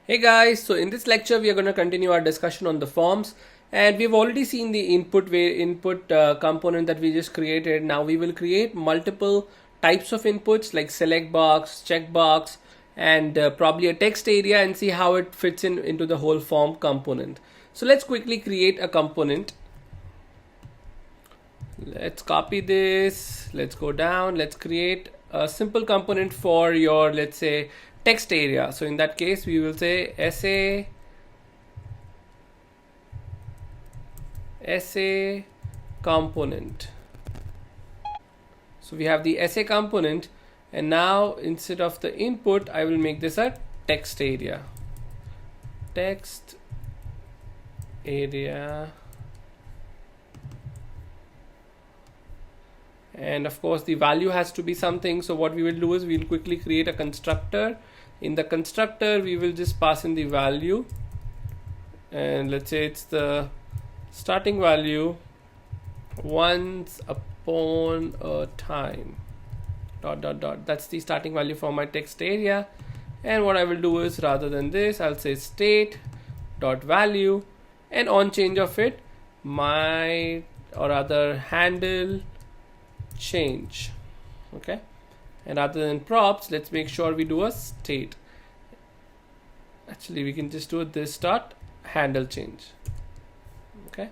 Hey guys, so in this lecture we are going to continue our discussion on the forms, and we've already seen the input component that we just created. Now we will create multiple types of inputs like select box, check box, and probably a text area, and see how it fits into the whole form component. So let's quickly create a component. Let's copy this, let's go down, let's create a simple component for your, let's say, text area. So in that case we will say essay component. So we have the essay component, and now instead of the input I will make this a text area. And of course the value has to be something. So what we will do is we'll quickly create a constructor. In the constructor we will just pass in the value, and let's say it's the starting value once upon a time dot dot dot. That's the starting value for my text area. And what I will do is, rather than this, I'll say state dot value, and on change of it handle change. Okay, and rather than props, let's make sure we do a state. Actually we can just do this dot handle change. Okay,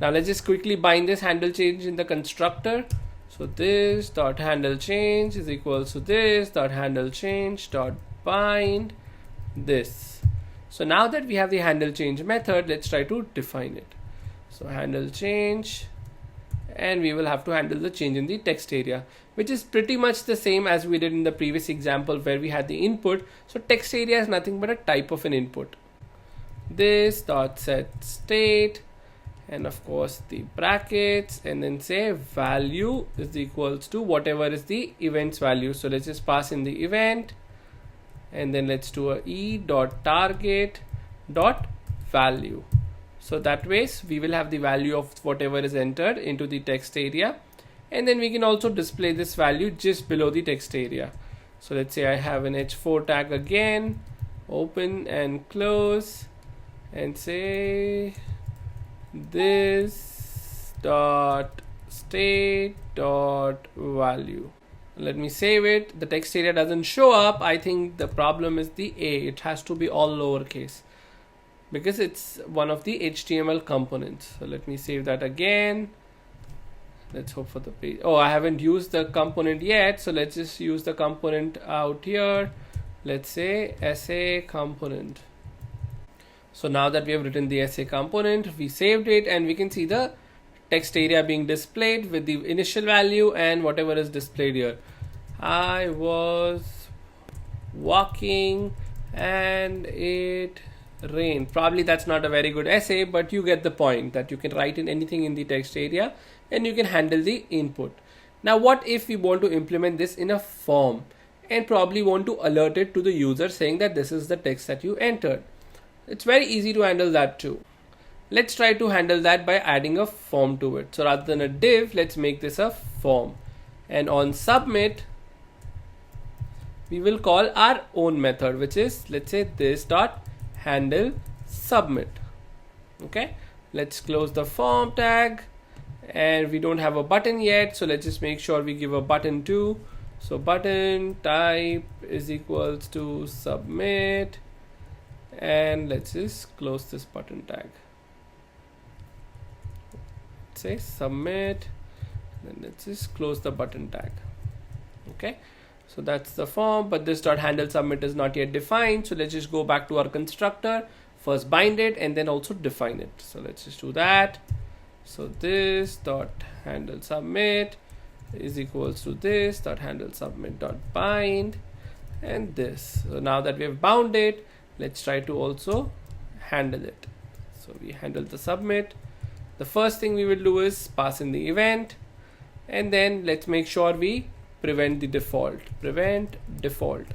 now let's just quickly bind this handle change in the constructor. So this dot handle change is equals to this dot handle change dot bind this. So now that we have the handle change method, let's try to define it. So handle change, and we will have to handle the change in the text area, which is pretty much the same as we did in the previous example where we had the input. So text area is nothing but a type of an input. This dot set state, and of course the brackets, and then say value is equals to whatever is the event's value. So let's just pass in the event, and then let's do a e dot target dot value. So that way we will have the value of whatever is entered into the text area, and then we can also display this value just below the text area. So let's say I have an h4 tag again, open and close, and say this dot state dot value. Let me save it. The text area doesn't show up. I think the problem is the A. It has to be all lowercase because it's one of the HTML components. So let me save that again. Let's hope for the page. Oh, I haven't used the component yet, so let's just use the component out here. Let's say essay component. So now that we have written the essay component, we saved it, and we can see the text area being displayed with the initial value and whatever is displayed here. I was walking and it rained. Probably that's not a very good essay, but you get the point that you can write in anything in the text area and you can handle the input. Now what if we want to implement this in a form and probably want to alert it to the user saying that this is the text that you entered? It's very easy to handle that too. Let's try to handle that by adding a form to it. So rather than a div, let's make this a form, and on submit we will call our own method, which is, let's say, this dot handle submit. Okay, let's close the form tag, and we don't have a button yet, so let's just make sure we give a button too. So button type is equals to submit, and let's just close this button tag. Let's say submit, then let's just close the button tag. Okay, so that's the form, but this dot handle submit is not yet defined. So let's just go back to our constructor, first bind it and then also define it. So let's just do that. So this dot handle submit is equals to this dot handle submit dot bind, and this. So now that we have bound it, let's try to also handle it. So we handle the submit. The first thing we will do is pass in the event, and then let's make sure we prevent the default. Prevent default.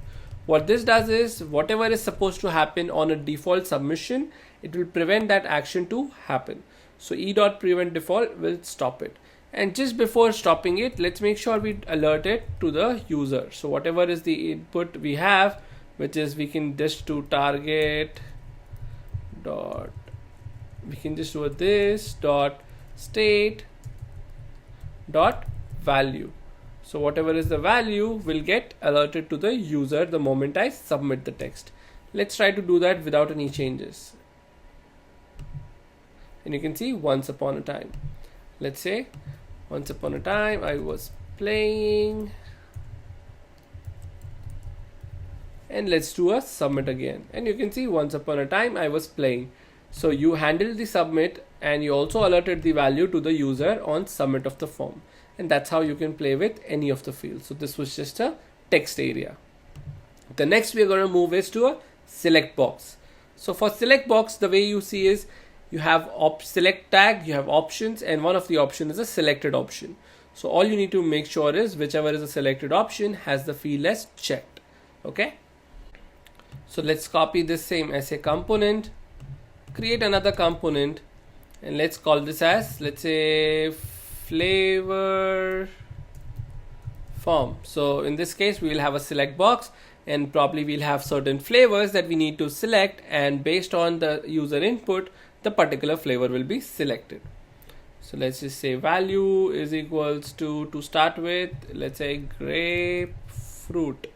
What this does is, whatever is supposed to happen on a default submission, it will prevent that action to happen. So e.prevent default will stop it. And just before stopping it, let's make sure we alert it to the user. So whatever is the input we have, which is we can just do target dot, we can just do this dot state dot value. So whatever is the value will get alerted to the user the moment I submit the text. Let's try to do that without any changes. And you can see once upon a time. Let's say once upon a time I was playing, and let's do a submit again. And you can see once upon a time I was playing. So you handled the submit and you also alerted the value to the user on submit of the form. And that's how you can play with any of the fields. So this was just a text area. The next we're going to move is to a select box. So for select box, the way you see is you have select tag, you have options, and one of the option is a selected option. So all you need to make sure is whichever is a selected option has the field as checked. Okay. So let's copy this same as a component, create another component, and let's call this as, let's say, flavor form. So in this case we will have a select box, and probably we'll have certain flavors that we need to select, and based on the user input the particular flavor will be selected. So let's just say value is equals to start with, let's say grapefruit,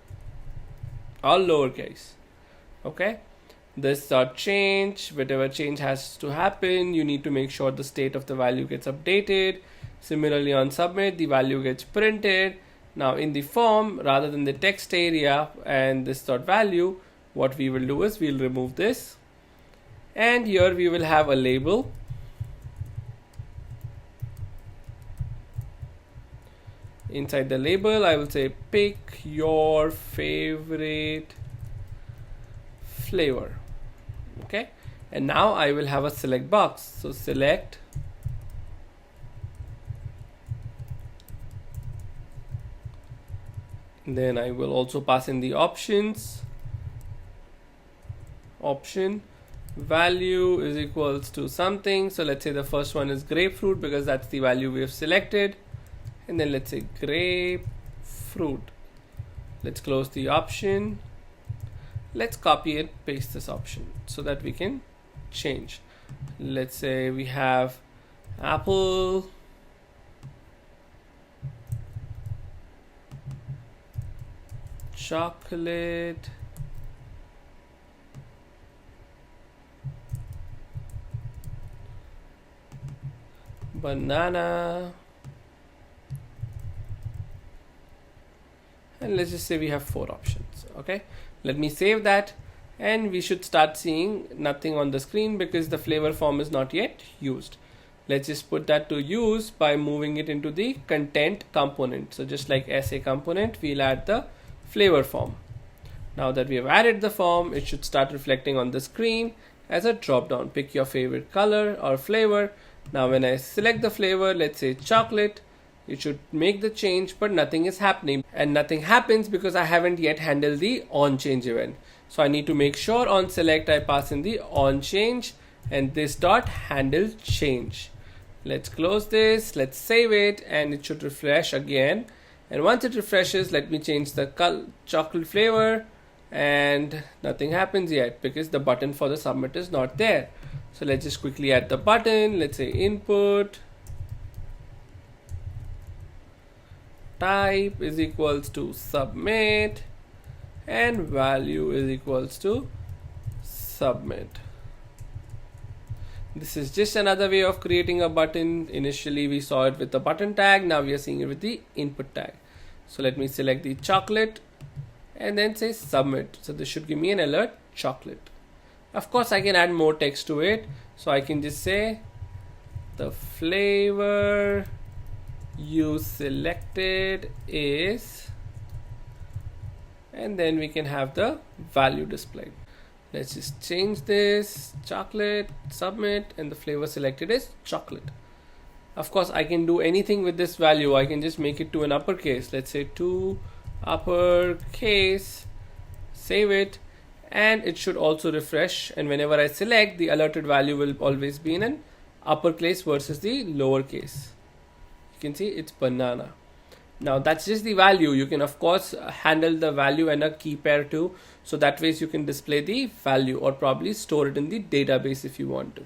all lowercase. Okay, this dot change, whatever change has to happen, you need to make sure the state of the value gets updated. Similarly on submit, the value gets printed. Now in the form, rather than the text area and this dot value, what we will do is we'll remove this, and here we will have a label. Inside the label I will say pick your favorite flavor. Okay, and now I will have a select box. So select then I will also pass in the options. Option value is equals to something. So let's say the first one is grapefruit because that's the value we have selected. And then let's say grapefruit. Let's close the option. Let's copy and paste this option so that we can change. Let's say we have apple, chocolate, banana, and let's just say we have 4 options. Okay, let me save that, and we should start seeing nothing on the screen because the flavor form is not yet used. Let's just put that to use by moving it into the content component. So just like SA component, we'll add the flavor form. Now that we have added the form, it should start reflecting on the screen as a drop down. Pick your favorite color or flavor. Now when I select the flavor, let's say chocolate, it should make the change, but nothing is happening, and nothing happens because I haven't yet handled the on change event. So I need to make sure on select I pass in the on change and this dot handle change. Let's close this, let's save it, and it should refresh again. And once it refreshes, let me change the chocolate flavor, and nothing happens yet because the button for the submit is not there. So let's just quickly add the button. Let's say input type is equals to submit and value is equals to submit. This is just another way of creating a button. Initially we saw it with the button tag, now we are seeing it with the input tag. So let me select the chocolate and then say submit. So this should give me an alert chocolate. Of course I can add more text to it, so I can just say the flavor you selected is, and then we can have the value displayed. Let's just change this chocolate, submit, and the flavor selected is chocolate. Of course I can do anything with this value. I can just make it to an uppercase. Let's say to uppercase, save it, and it should also refresh, and whenever I select, the alerted value will always be in an uppercase versus the lowercase. You can see it's banana. Now that's just the value. You can of course handle the value and a key pair too. So that ways you can display the value or probably store it in the database if you want to.